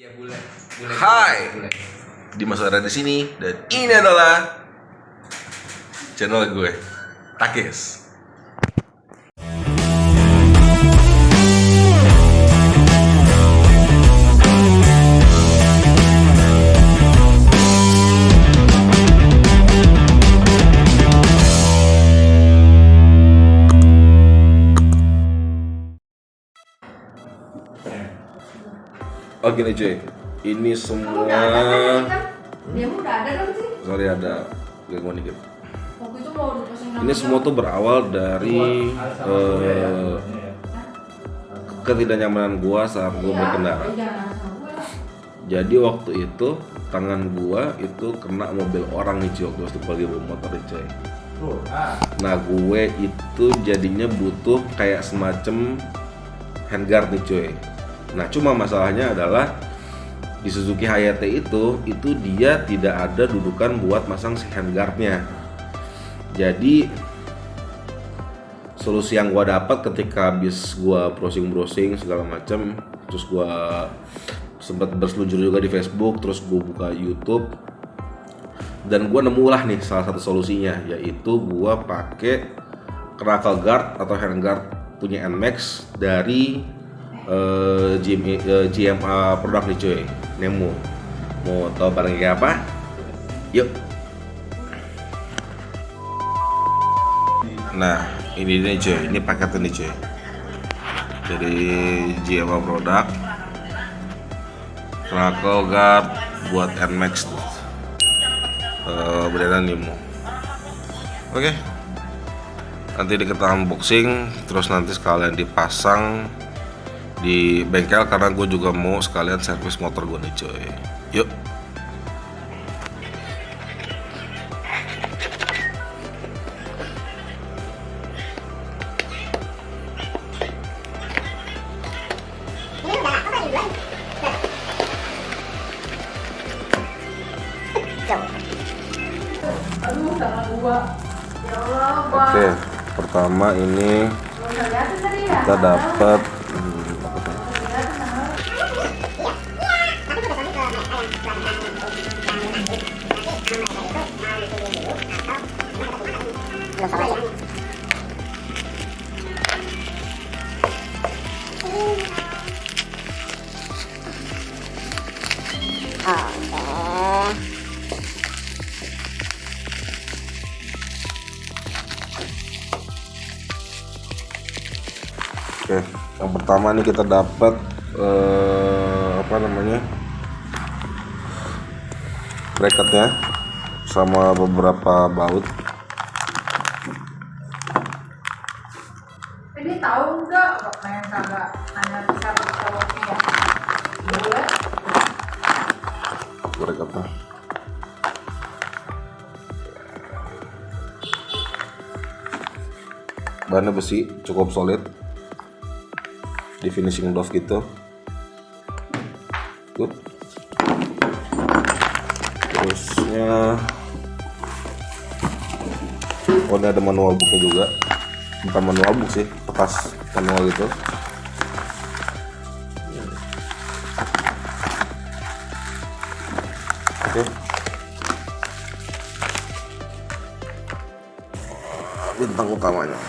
Iya boleh. Hai, Dimas ada di sini dan ini adalah channel gue, Takis. Oke nih cuy, ini semua. Dia udah ada dong sih. Sorry ada gangguan dikit. Waktu itu mau diposting Ini semua tuh berawal dari ketidaknyamanan gua saat gua berkendara. Jadi waktu itu tangan gua itu kena mobil orang nih cuy, waktu itu lagi bawa motor nih cuy. Nah gue itu jadinya butuh kayak semacam handguard nih cuy. Nah cuma masalahnya adalah di Suzuki Hayate itu dia tidak ada dudukan buat masang si handguardnya. Jadi solusi yang gua dapat ketika habis gua browsing segala macam, terus gua sempat berselujur juga di Facebook, terus gua buka YouTube dan gua nemulah nih salah satu solusinya, yaitu gua pakai knuckle guard atau handguard punya NMAX dari GMA produk nih cuy, Nemo. Mau tau barangnya kayak apa? Yuk. Nah ini nih cuy, ini paketnya nih cuy, dari GMA produk knuckle guard buat NMAX brand Nemo. Oke. Nanti kita unboxing, terus nanti sekalian dipasang di bengkel karena gue juga mau sekalian servis motor gue nih coy. Yuk. Aduh, sama gua. Ya Allah, gua. Oke, pertama ini kita dapat Oke, yang pertama nih kita dapat bracketnya sama beberapa baut. Ini tahu enggak main kagak hanya bisa bertolongnya. Boleh. Bracketnya. Bahannya besi, cukup solid. Di finishing doff gitu. Good. Terusnya ini ada manual booknya juga, bukan manual book sih, bekas manual gitu. Oke. Bintang utamanya.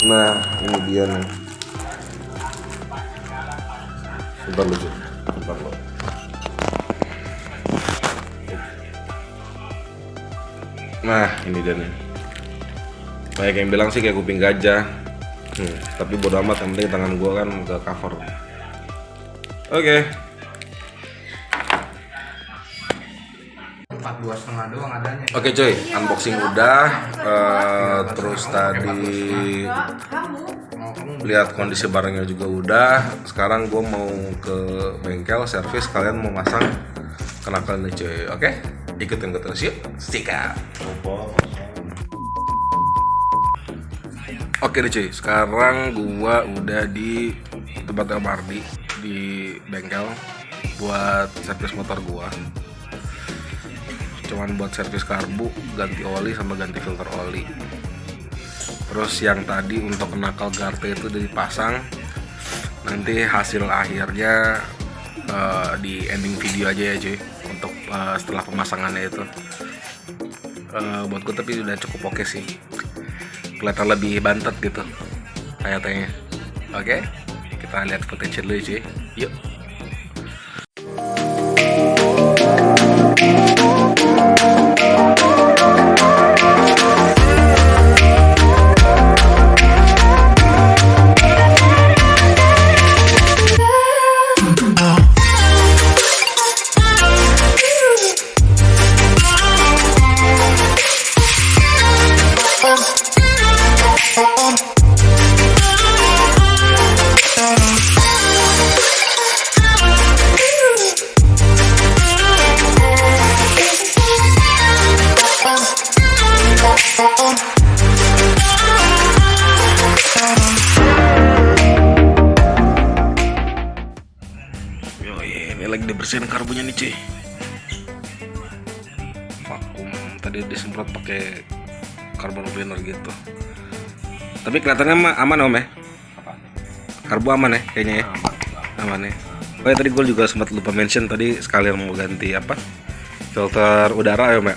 Nah ini dia nih. Bentar lu. Nah ini dia nih. Banyak yang bilang sih kayak kuping gajah, tapi bodo amat, yang penting tangan gua kan ke cover. Oke. 42,5 doang adanya. Oke coy, unboxing udah, terus tadi lihat kondisi barangnya juga udah. Sekarang gue mau ke bengkel servis, kalian mau masang knuckle nih coy. Oke, ikutin gue terus yuk. Sikat. Oke deh cuy, sekarang gua udah di tempat MRD di bengkel. buat servis motor gua. Cuman buat servis karbu, ganti oli sama ganti filter oli. Terus yang tadi untuk knuckle guard itu dipasang. Nanti hasil akhirnya di ending video aja ya cuy, untuk setelah pemasangannya itu. Buat gue tapi udah cukup oke sih, kelihatan lebih bantet gitu kayaknya. Oke, kita lihat footage dulu cuy, yuk. Ini lagi dibersihin karbunya nih cuy. Vakum, tadi disemprot pakai carbon cleaner gitu. Tapi kelihatannya mah aman om ya. Karbu aman ya kayaknya ya. Aman ya. Oh ya, tadi gue juga sempat lupa mention tadi, sekalian mau ganti apa, filter udara ya om ya.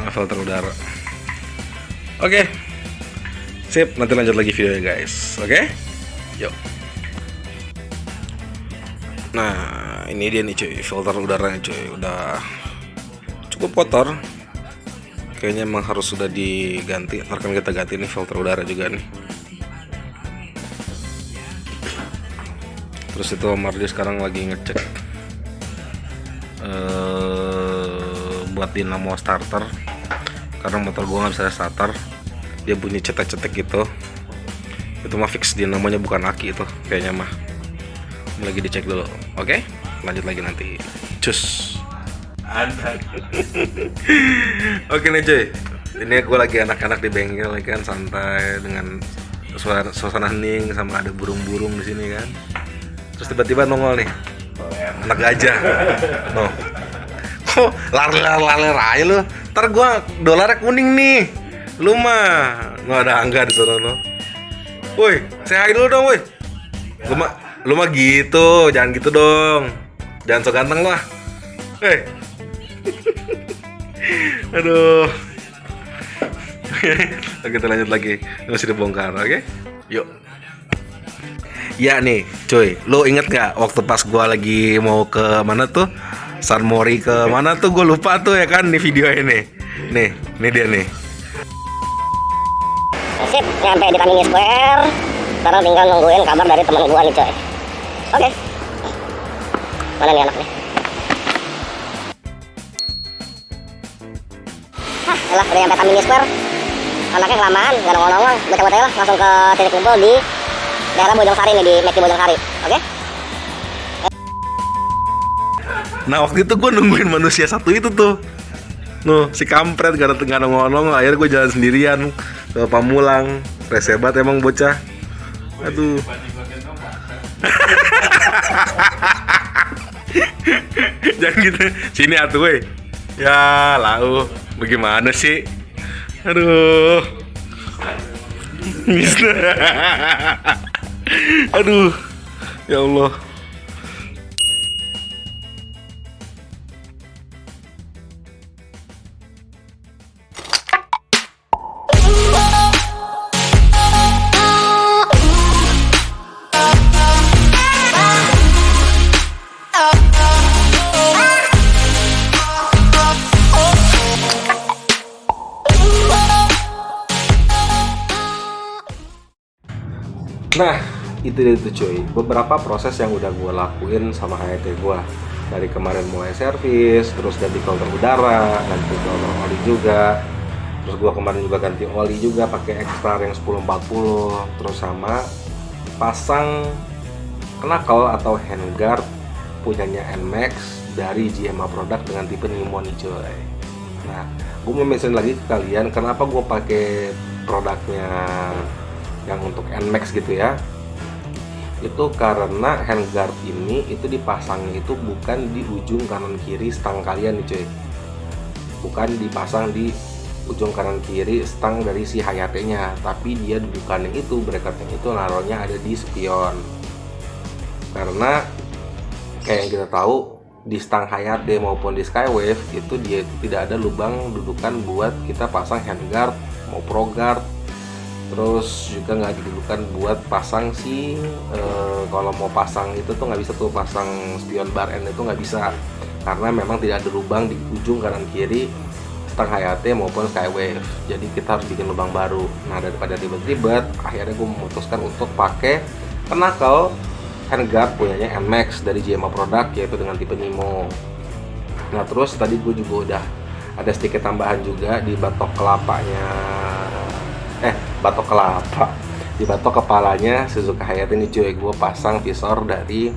Filter udara. Oke. Sip, nanti lanjut lagi videonya guys. Oke? Yuk. Nah, ini dia nih cuy, filter udaranya cuy, udah cukup kotor. Kayaknya emang harus sudah diganti. Ntar kan kita ganti nih filter udara juga nih. Terus itu Om Mardi sekarang lagi ngecek buat dinamo starter, karena motor gua nggak bisa starter, dia bunyi cetek-cetek gitu. Itu mah fix dinamonya, bukan aki itu kayaknya mah. Lagi dicek dulu. Oke, lanjut lagi nanti. Cus. Oke nih cuy, ini gue lagi anak-anak di bengkel kan, santai dengan suasana hening, sama ada burung-burung di sini kan. Terus tiba-tiba nongol nih anak gajah. No. Kok lar aja lu. Ntar gue dolarnya kuning nih. Lu mah nggak ada angga di sana no. Woi, say hi dulu dong woi. Lu mah gitu, jangan gitu dong. Jangan so ganteng lah. Hei. Aduh. Oke, kita lanjut lagi. Masih dibongkar, oke? Yuk. Ya nih, cuy. Lu inget gak waktu pas gua lagi mau ke mana tuh? San Mori ke mana tuh? Gua lupa tuh ya kan di video ini. Nih, ini dia nih. Sip, nyampe di Tamini Square. Sekarang tinggal nungguin kabar dari temen gua nih coy. Oke. Mana nih anak nih? Hah, elah udah nyampe Tamini Square. Anaknya kelamaan, gak nongol-nongol. Gue cabut aja lah, langsung ke titik kumpul di daerah Bojongsari nih, di McD Bojongsari. Oke? Nah waktu itu gue nungguin manusia satu itu tuh. Nuh, si kampret gak nongol-nongol. Akhirnya gue jalan sendirian ke Pamulang. Rese banget emang bocah. Aduh. Jangan gitu. Sini atuh weh. Ya lau. Bagaimana sih? Aduh. Aduh. Ya Allah. Nah, itu cuy, beberapa proses yang udah gue lakuin sama HET gue. Dari kemarin mulai servis, terus ganti filter udara, ganti filter oli juga. Terus gue kemarin juga ganti oli juga pakai Extra yang 1040. Terus sama pasang knuckle atau handguard punyanya NMAX dari GMA Product dengan tipe Nemo nih cuy. Nah, gue mau mention lagi ke kalian kenapa gue pakai produknya yang untuk NMAX gitu ya. Itu karena handguard ini itu dipasangnya itu bukan di ujung kanan kiri stang kalian nih cuy, bukan dipasang di ujung kanan kiri stang dari si Hayate-nya, tapi dia dudukannya itu bracketnya itu naruhnya ada di spion. Karena kayak yang kita tahu di stang Hayate maupun di Skywave itu dia tidak ada lubang dudukan buat kita pasang handguard mau pro guard. Terus juga nggak didudukan buat pasang si kalau mau pasang itu tuh nggak bisa tuh pasang spion bar end itu nggak bisa, karena memang tidak ada lubang di ujung kanan kiri stang Hayate maupun Skywave. Jadi kita harus bikin lubang baru. Nah, daripada ribet-ribet, akhirnya gue memutuskan untuk pakai knuckle handguard punyanya NMAX dari JMA Product, yaitu dengan tipe Nemo. Nah, terus tadi gue juga udah ada sedikit tambahan juga di batok kelapanya, batok kelapa, di batok kepalanya Suzuka Hayate ini cuy. Gue pasang visor dari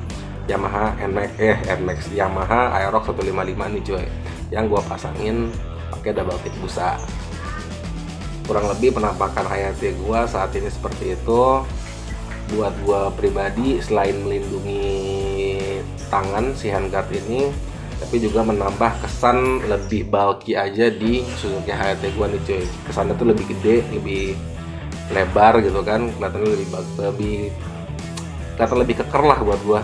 Yamaha NMAX Yamaha Aerox 155 nih cuy, yang gue pasangin pakai double tip busa. Kurang lebih penampakan Hayate gue saat ini seperti itu. Buat gue pribadi, selain melindungi tangan si handguard ini, tapi juga menambah kesan lebih bulky aja di Suzuki Hayate gue nih cuy. Kesannya tuh lebih gede, lebih lebar gitu kan, kelihatannya kelihatan lebih keker lah buat gue.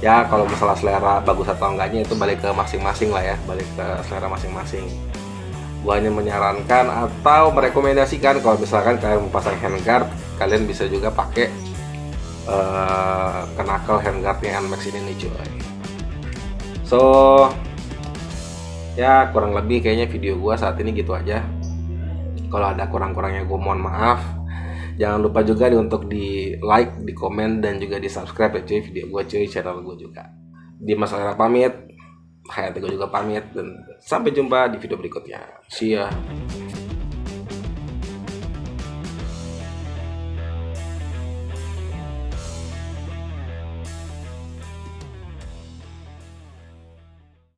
Ya kalau masalah selera bagus atau enggaknya itu balik ke masing-masing lah ya, balik ke selera masing-masing. Gue hanya menyarankan atau merekomendasikan kalau misalkan kalian mau pasang handguard, kalian bisa juga pakai knuckle handguardnya NMAX ini nih cuy. So ya kurang lebih kayaknya video gue saat ini gitu aja. Kalau ada kurang-kurangnya gue mohon maaf. Jangan lupa juga untuk di like, di komen, dan juga di subscribe ya cuy video gue cuy, channel gue juga. Dimas Selera pamit, Hayate gue juga pamit, dan sampai jumpa di video berikutnya. See ya.